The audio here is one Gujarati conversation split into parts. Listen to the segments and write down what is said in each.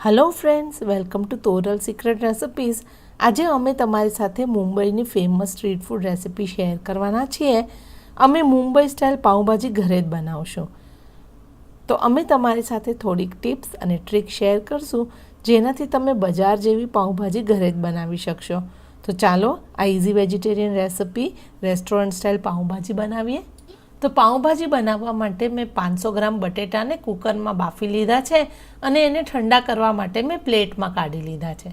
Hello friends, welcome to Toral secret recipes. આજે અમે તમારી સાથે મુંબઈની famous street food recipe share કરવાના છીએ। અમે મુંબઈ સ્ટાઇલ પાઉંભાજી ઘરે જ બનાવશું। તો અમે તમારી સાથે થોડીક ટિપ્સ અને ટ્રીક શેર કરશું, જેનાથી તમે બજાર જેવી પાઉંભાજી ઘરે જ બનાવી શકશો। તો ચાલો આ easy vegetarian recipe restaurant style pav bhaji બનાવીએ। તો પાઉંભાજી બનાવવા માટે મેં 500 ગ્રામ બટેટાને કુકરમાં બાફી લીધા છે અને એને ઠંડા કરવા માટે મેં પ્લેટમાં કાઢી લીધા છે।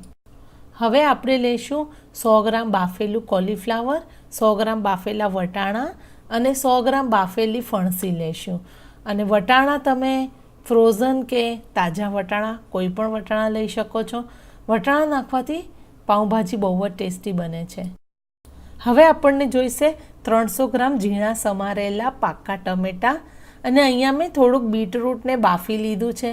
હવે આપણે લઈશું 100 ગ્રામ બાફેલું કોલીફ્લાવર, 100 ગ્રામ બાફેલા વટાણા અને 100 ગ્રામ બાફેલી ફણસી લઈશું। અને વટાણા તમે ફ્રોઝન કે તાજા વટાણા કોઈ પણ વટાણા લઈ શકો છો। વટાણા નાખવાથી પાઉંભાજી બહુ જ ટેસ્ટી બને છે। હવે આપણને જોઈશે 300 ગ્રામ ઝીણા સમારેલા પાકા ટમેટાં અને અહીંયા મેં થોડુંક બીટરૂટને બાફી લીધું છે।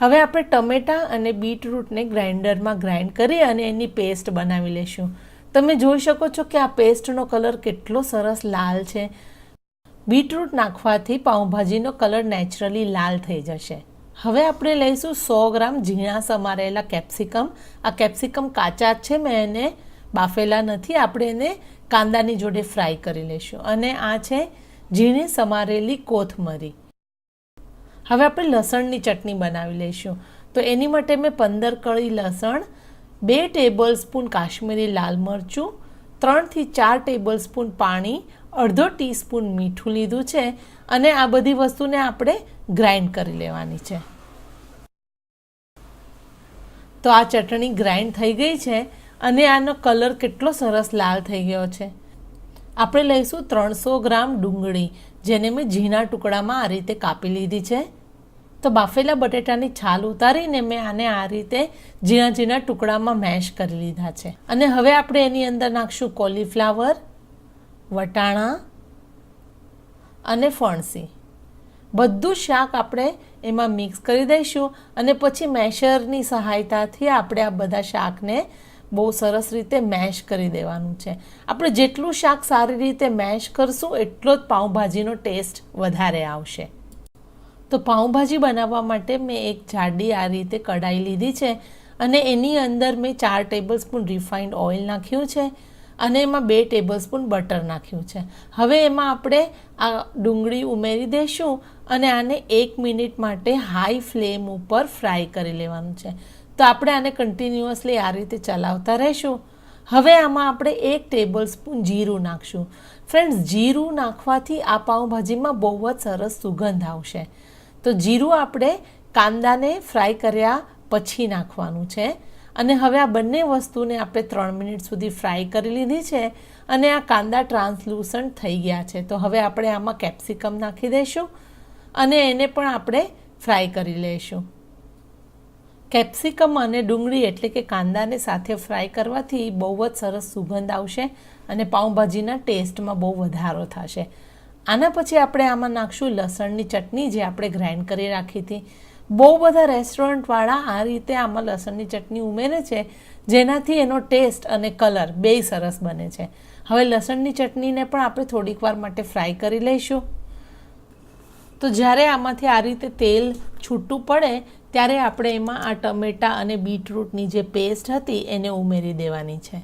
હવે આપણે ટમેટાં અને બીટરૂટને ગ્રાઇન્ડરમાં ગ્રાઇન્ડ કરી અને એની પેસ્ટ બનાવી લઈશું। તમે જોઈ શકો છો કે આ પેસ્ટનો કલર કેટલો સરસ લાલ છે। બીટરૂટ નાખવાથી પાઉંભાજીનો કલર નેચરલી લાલ થઈ જશે। હવે આપણે લઈશું 100 ગ્રામ ઝીણા સમારેલા કેપ્સિકમ। આ કેપ્સિકમ કાચા છે, મેં એને બાફેલા નથી। આપણે એને કાંદાની જોડે ફ્રાય કરી લઈશું। અને આ છે ઝીણી સમારેલી કોથમરી। હવે આપણે લસણની ચટણી બનાવી લઈશું। તો એની માટે મેં 15 કળી લસણ, 2 ટેબલ સ્પૂન કાશ્મીરી લાલ મરચું, 3 થી 4 ટેબલ સ્પૂન પાણી, અડધો ટીસ્પૂન મીઠું લીધું છે અને આ બધી વસ્તુને આપણે ગ્રાઇન્ડ કરી લેવાની છે। તો આ ચટણી ગ્રાઇન્ડ થઈ ગઈ છે અને આનો કલર કેટલો સરસ લાલ થઈ ગયો છે। આપણે લઈશું 300 ગ્રામ ડુંગળી, જેને મેં ઝીણા ટુકડામાં આ રીતે કાપી લીધી છે। તો બાફેલા બટેટાની છાલ ઉતારીને મેં આને આ રીતે ઝીણા ઝીણા ટુકડામાં મેશ કરી લીધા છે। અને હવે આપણે એની અંદર નાખશું કોલીફ્લાવર, વટાણા અને ફણસી। બધું શાક આપણે એમાં મિક્સ કરી દઈશું અને પછી મેશરની સહાયતાથી આપણે આ બધા શાકને બહુ સરસ રીતે મેશ કરી દેવાનું છે। આપણે જેટલું શાક સારી રીતે મેશ કરશું એટલો જ પાઉંભાજીનો ટેસ્ટ વધારે આવશે। તો પાઉંભાજી બનાવવા માટે મેં એક જાડી આ રીતે કઢાઈ લીધી છે અને એની અંદર મેં 4 ટેબલ સ્પૂન રિફાઇન્ડ ઓઇલ નાખ્યું છે અને એમાં 2 ટેબલ સ્પૂન બટર નાખ્યું છે। હવે એમાં આપણે આ ડુંગળી ઉમેરી દઈશું અને આને 1 મિનિટ માટે હાઈ ફ્લેમ ઉપર ફ્રાય કરી લેવાનું છે। તો આપણે આને કન્ટિન્યુઅસલી આ રીતે ચલાવતા રહીશું। હવે આમાં આપણે 1 ટેબલ સ્પૂન જીરું નાખશું। ફ્રેન્ડ્સ, જીરું નાખવાથી આ પાઉંભાજીમાં બહુ જ સરસ સુગંધ આવશે। તો જીરું આપણે કાંદાને ફ્રાય કર્યા પછી નાખવાનું છે અને હવે આ બંને વસ્તુને આપણે 3 મિનિટ સુધી ફ્રાય કરી લીધી છે અને આ કાંદા ટ્રાન્સલ્યુસન્ટ થઈ ગયા છે। તો હવે આપણે આમાં કેપ્સિકમ નાખી દઈશું અને એને પણ આપણે ફ્રાય કરી લઈશું। કેપ્સિકમ અને ડુંગળી એટલે કે કાંદાને સાથે ફ્રાય કરવાથી બહુ જ સરસ સુગંધ આવશે અને પાઉંભાજીના ટેસ્ટમાં બહુ વધારો થશે। આના પછી આપણે આમાં નાખશું લસણની ચટણી, જે આપણે ગ્રાઇન્ડ કરી રાખી હતી। બહુ બધા રેસ્ટોરન્ટવાળા આ રીતે આમાં લસણની ચટણી ઉમેરે છે, જેનાથી એનો ટેસ્ટ અને કલર બેય સરસ બને છે। હવે લસણની ચટણીને પણ આપણે થોડીક વાર માટે ફ્રાય કરી લઈશું। તો જ્યારે આમાંથી આ રીતે તેલ છૂટું પડે ત્યારે આપણે એમાં આ ટમેટાં અને બીટરૂટની જે પેસ્ટ હતી એને ઉમેરી દેવાની છે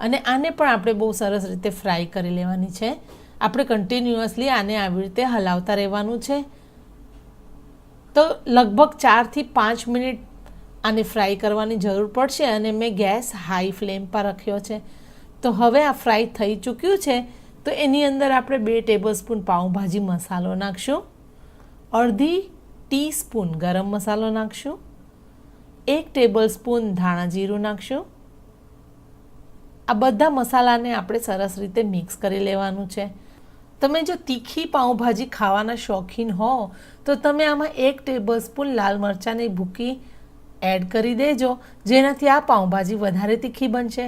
અને આને પણ આપણે બહુ સરસ રીતે ફ્રાય કરી લેવાની છે। આપણે કન્ટિન્યુઅસલી આને આવી રીતે હલાવતા રહેવાનું છે। તો લગભગ 4 થી 5 મિનિટ આને ફ્રાય કરવાની જરૂર પડશે અને મેં ગેસ હાઈ ફ્લેમ પર રાખ્યો છે। તો હવે આ ફ્રાય થઈ ચૂક્યું છે। તો એની અંદર આપણે 2 ટેબલ સ્પૂન પાઉંભાજી મસાલો નાખશું, અડધી ટીસ્પૂન ગરમ મસાલો નાખશું, 1 ટેબલ સ્પૂન ધાણા જીરું નાખશું। આ બધા મસાલાને આપણે સરસ રીતે મિક્સ કરી લેવાનું છે। તમે જો તીખી પાઉંભાજી ખાવાના શોખીન હો તો તમે આમાં 1 ટેબલ સ્પૂન લાલ મરચાંની ભૂકી એડ કરી દેજો, જેનાથી આ પાઉંભાજી વધારે તીખી બનશે।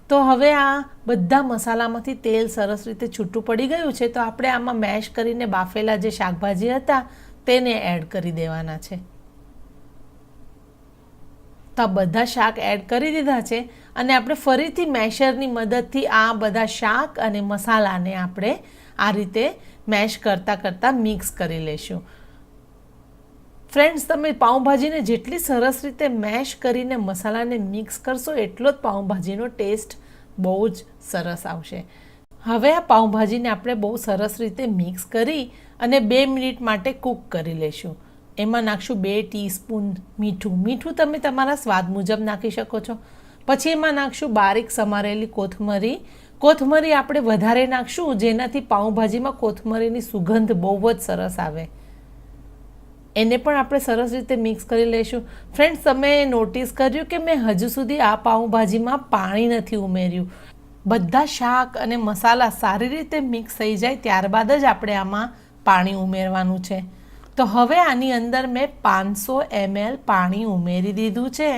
તો હવે આ બધા મસાલામાંથી તેલ સરસ રીતે છૂટું પડી ગયું છે। તો આપણે આમાં મેશ કરીને બાફેલા જે શાકભાજી હતા તેને એડ કરી દેવાના છે। તો આ બધા શાક એડ કરી દીધા છે અને આપણે ફરીથી મેશરની મદદથી આ બધા શાક અને મસાલાને આપણે આ રીતે મેશ કરતાં કરતાં મિક્સ કરી લઈશું। ફ્રેન્ડ્સ, તમે પાઉંભાજીને જેટલી સરસ રીતે મેશ કરીને મસાલાને મિક્સ કરશો એટલો જ પાઉંભાજીનો ટેસ્ટ બહુ જ સરસ આવશે. હવે આ પાઉંભાજીને આપણે બહુ સરસ રીતે મિક્સ કરી અને 2 મિનિટ માટે કૂક કરી લઈશું. એમાં નાખશું 2 ટીસ્પૂન મીઠું. મીઠું તમે તમારા સ્વાદ મુજબ નાખી શકો છો. પછી એમાં નાખશું બારીક સમારેલી કોથમરી. કોથમરી આપણે વધારે નાખશું, જેનાથી પાઉંભાજીમાં કોથમરીની સુગંધ બહુ જ સરસ આવે. એને પણ આપણે સરસ રીતે મિક્સ કરી લઈશું. ફ્રેન્ડ્સ, તમે નોટિસ કર્યું કે મેં હજુ સુધી આ પાઉંભાજીમાં પાણી નથી ઉમેર્યું. બધા શાક અને મસાલા સારી રીતે મિક્સ થઈ જાય ત્યારબાદ જ આપણે આમાં પાણી ઉમેરવાનું છે. તો હવે આની અંદર મેં 500 ml પાણી ઉમેરી દીધું છે.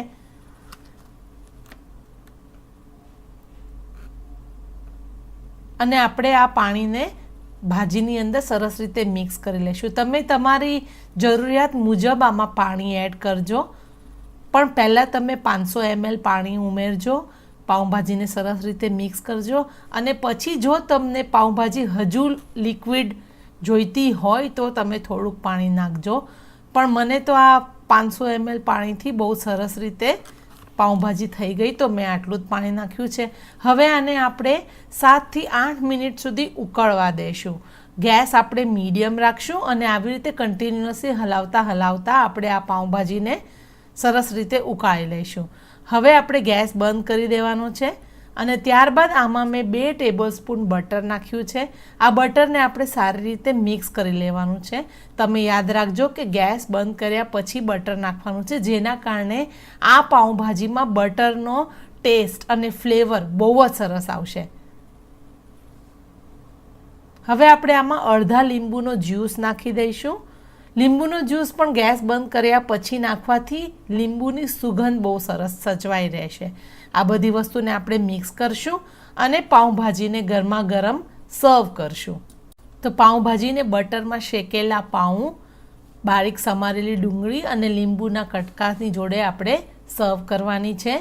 અને આપણે આ પાણીને ભાજીની અંદર સરસ રીતે મિક્સ કરી લઈશું. તમે તમારી જરૂરિયાત મુજબ આમાં પાણી એડ કરજો, પણ પહેલાં તમે 500 ml પાણી ઉમેરજો. પાઉંભાજીને સરસ રીતે મિક્સ કરજો અને પછી જો તમને પાઉંભાજી હજુ લિક્વિડ જોઈતી હોય તો તમે થોડુંક પાણી નાખજો. પણ મને તો આ 500 ml પાણીથી બહુ સરસ રીતે પાઉંભાજી થઈ ગઈ, તો મેં આટલું જ પાણી નાખ્યું છે. હવે આને આપણે 7 થી 8 મિનિટ સુધી ઉકળવા દઈશું. ગેસ આપણે મીડિયમ રાખશું અને આવી રીતે કન્ટિન્યુઅસલી હલાવતા આપણે આ પાઉંભાજીને સરસ રીતે ઉકાળી લઈશું. હવે આપણે ગેસ બંધ કરી દેવાનો છે અને ત્યારબાદ આમાં મેં 2 ટેબલસ્પૂન બટર નાખ્યું છે. આ બટરને આપણે સારી રીતે મિક્સ કરી લેવાનું છે. તમે યાદ રાખજો કે ગેસ બંધ કર્યા પછી બટર નાખવાનું છે, જેના કારણે આ પાઉંભાજીમાં બટરનો ટેસ્ટ અને ફ્લેવર બહુ જ સરસ આવશે. હવે આપણે આમાં અડધા લીંબુનો જ્યુસ નાખી દઈશું. લીંબુનો જ્યુસ પણ ગેસ બંધ કર્યા પછી નાખવાથી લીંબુની સુગંધ બહુ સરસ સચવાઈ રહેશે. આ બધી વસ્તુને આપણે મિક્સ કરશું અને પાઉંભાજીને ગરમા ગરમ સર્વ કરશું. તો પાઉંભાજીને બટરમાં શેકેલા પાઉં, બારીક સમારેલી ડુંગળી અને લીંબુના કટકાની જોડે આપણે સર્વ કરવાની છે.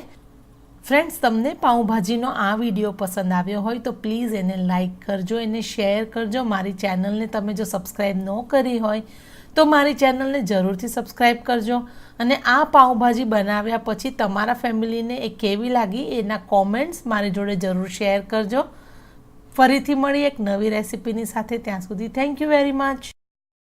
ફ્રેન્ડ્સ, તમને પાઉંભાજીનો આ વિડીયો પસંદ આવ્યો હોય તો પ્લીઝ એને લાઈક કરજો, એને શેર કરજો. મારી ચેનલને તમે જો સબસ્ક્રાઈબ ન કરી હોય તો મારી ચેનલને જરૂરથી સબસ્ક્રાઈબ કરજો. અને આ પાઉંભાજી બનાવ્યા પછી તમારા ફેમિલીને એ કેવી લાગી એના કોમેન્ટ્સ મારી જોડે જરૂર શેર કરજો. ફરીથી મળી એક નવી રેસિપીની સાથે. ત્યાં સુધી થેન્ક યુ વેરી મચ.